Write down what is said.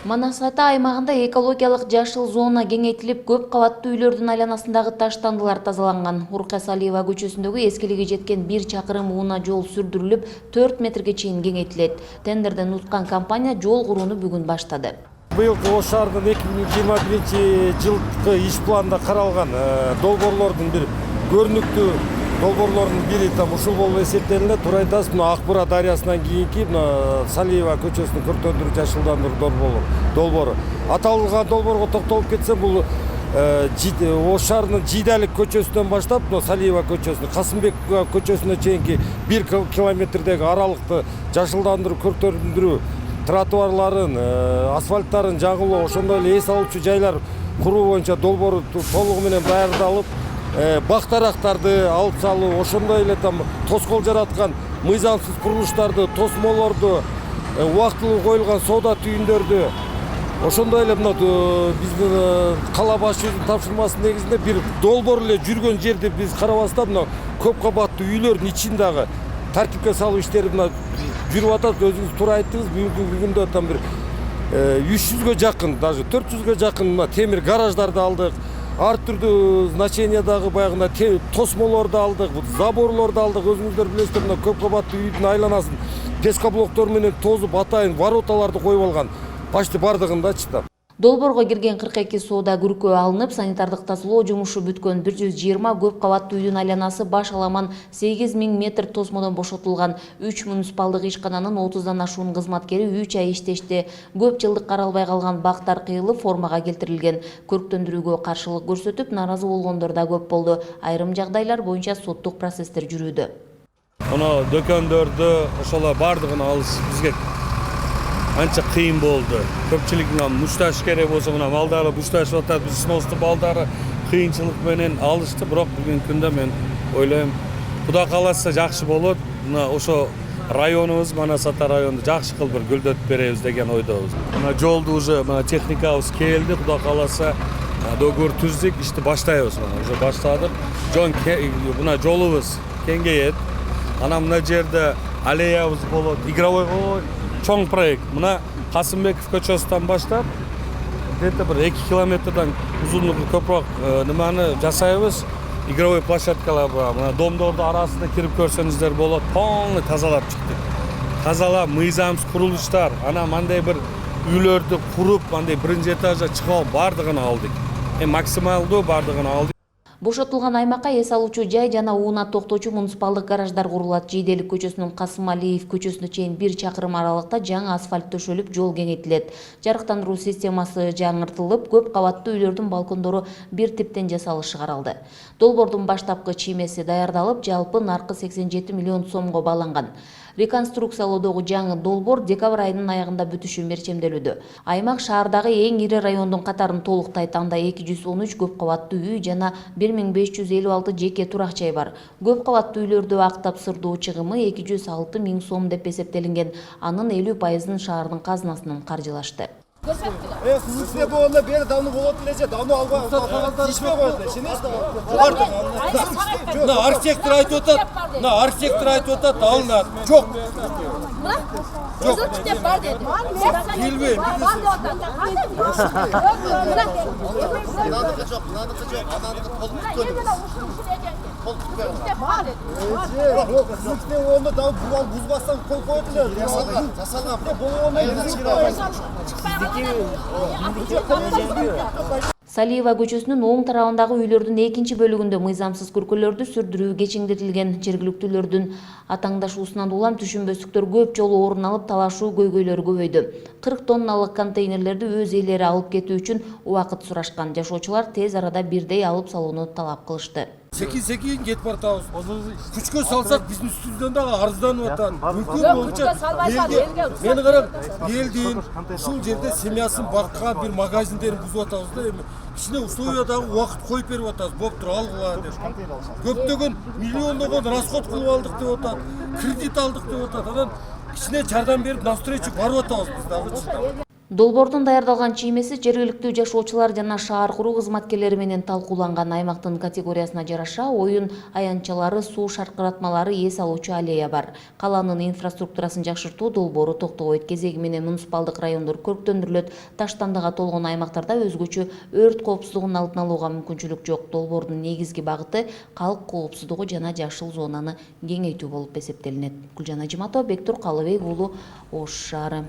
Манас Ата аймагында экологиялык жашыл зона кеңейтилип, көп кабаттуу үйлөрдүн айланасындагы таштандылар тазаланган. Урка Салиева көчөсүндөгү эскилиги жеткен 1 чакырым уна жол сүрдүрүлүп, 4 метрге чейин кеңейтилет. Тендерден уткан компания жол курууну бүгүн баштады. Быйылкы Ош шаарынын 2021-жылкы иш планында каралган долбоорлордун бир көрүнүктүү долбоорлордун бири ушул болуп эсептелинет. Туура айтасыз, Акбура дарыясынан кийинки Салиева көчөсүнүн көркөндүрүү жашылдандыруу долбоору. Аталган долбоорго токтолуп кетсем, бул Ош шаарынын Жийдалик көчөсүнөн баштап Салиева көчөсүнө, Касымбек көчөсүнө чейинки 1 километрдеги аралыкты жашылдандыруу, көркөндүрүү, тротуарларын, асфальттарын жагылуу, ошондой эле эс алуучу жайлар куруу боюнча долбоору толугу менен даярдалып, бактарактарды алып салуу, ошондой эле тоскоол жараткан мыйзамсыз курулуштарды, тосмолорду, убактылуу коюлган соода түйүндөрдү, ошондой эле биздин кала башчыбыздын тапшырмасынын негизинде бир долбоор эле жүргөн жерди биз карабастан көп кабаттуу үйлөрдүн ичин дагы тартипке салуу иштери жүрүп атат. Өзүңүз туура айттыңыз, бүгүнкү күндө бир 300гө жакын, даже 400гө жакын темир гараждарды алдык. Ар түрдүү значениядагы баягында тосмолорду алдык, заборлорду алдык. Өзүңүздөр билесиздер, көп кабаттуу үйдүн айланасын пескоблоктор менен тозуп, атайын вороталарды коюп алган. Почти бардыгындачы. Долбоорго кирген 42 соода күркөө алынып, санитардык тазалоо жумушу бүткөн 120 көп кабаттуу үйдүн айланасы баш аламан 8000 метр тосмодон бошотулган. 3 муниципалдык ишкананын 30дан ашуун кызматкери 3 ай иштешти. Көп жылдык каралбай калган бактар кыйылып, формага келтирилген. Көрктөндүрүүгө каршылык көрсөтүп, нааразы болгондор да көп болду. Айрым жагдайлар боюнча соттук процесстер жүрүүдө. Мына дөкөндөрдү ошолор бардыгын алыш бизге анча кыйын болду. Көпчүлүк мушташ керек болсо, малдары мушташып атат, биз сноосту балдары кыйынчылык менен алышты. Бирок бүгүнкү күндө мен ойлойм, Кудай кааласа жакшы болот. Мына ошо районубуз, Манас Ата районду жакшы кылып бир гүлдөтүп беребиз деген ойдобуз. Мына жолду уже техникабыз келди, Кудай кааласа договор түздүк, ишти баштайбыз. Уже баштадык. Мына жолубуз кеңейет. Мына жерде аллеябыз болот, игровой чоң проект. Мына Касымбеков көчөсүнөн баштап, где-то бир 2 километрден узунлугу көпрок неманы жасайбыз. Игровой площадкалар бар. Мына домдорду арасына кирип көрсөңүздөр болот. Полный тазалап чыктык. Тазалап, мыйзамсыз курулуштар, мындай бир үйлөрдү куруп, мындай биринчи этажга чыгып бардыгын алдык. Максималдуу бардыгын алдык. Бошотулган аймакка эс алуучу жай жана ууна токтоочу муниципалдык гараждар курулат. Жийделик көчөсүнөн Касымалиев көчөсүнө чейин 1 чакырым аралыкта жаңы асфальт төшөлүп, жол кеңейтилет. Жарыктандыруу системасы жаңыртылып, көп кабаттуу үйлөрдүн балкондору бир типтен жасалышы каралды. Долбоордун баштапкы чиймеси даярдалып, жалпы наркы 87 миллион сомго бааланган. Реконструкциялоодогу жаңы долбоор декабрь айынын аягында бүтүшү мерчемделүүдө. Аймак шаардагы эң ири райондун катарын толуктайт. Анда 213 көп кабаттуу үй жана 1556 жеке турак жай бар. Көп кабаттуу үйлөрдө актап сырдоо чыгымы 206 000 сом деп эсептелинген. Анын 50%-ын шаардын казынасынан каржылашты. Sizce bu onda bir damla bulut bilecek, damla alba şişme koydu. Şimdi ne architector aytıotat, ne architector aytıotat alınat. Çok. Çok. Var dedi. Bilmiyorum. Sizce onda daha buzbastan kol koydular. Yasalgan. Bu onda Салиева көчөсүнүн оң тарабындагы үйлөрдүн экинчи бөлүгүндө мыйзамсыз көркөлөрдү сүрдүрүү кечиңдетилген. Жергиликтүүлөрдүн атаңдашуусунан улам түшүнбөстүктөр көп жолу орун алып, талашуу көйгөйлөр көбөйдү. 40 тонналык контейнерлерди өз ээлери алып кетүү үчүн убакыт сурашкан. Жашоочулар тез арада бирдей алып салууну талап кылышты. Sekin get bartağız. Küçükö salsak bizim üstümüzden de arızdanıp atan. Mümkün olunca meni qarab, eldiğin şul жерде семьясын баркан bir magazinlerin buzub atağız da içine условиядағы уақыт қойып беріп атабыз. Болып тұр, алғыла деп. Көптөгөн миллиондогон расход кылып алдык деп атат. Кредит алдык деп атат. Анан içine жардам берип навстречу барып атабыз biz дагы. Долбоордун даярдалган чиймеси жергиликтүү жашоочулар жана шаар куруу кызматкерлери менен талкууланган. Аймактын категориясына жараша оюн аянтчалары, суу шаркыратмалары, эс алуучу аллея бар. Каланын инфраструктурасын жакшыртуу долбоору токтобойт. Кезеги менен муниципалдык райондор көрктөндүрүлөт. Таштандыга толгон аймактарда өзгөчө өрт коопсуздугун алдын алууга мүмкүнчүлүк жок. Долбоордун негизги багыты калк коопсуздугу жана жашыл зонаны кеңейтүү болуп эсептелинет. Гүлжан Ажиматова, Бектур Калыбек уулу, Ош шаары.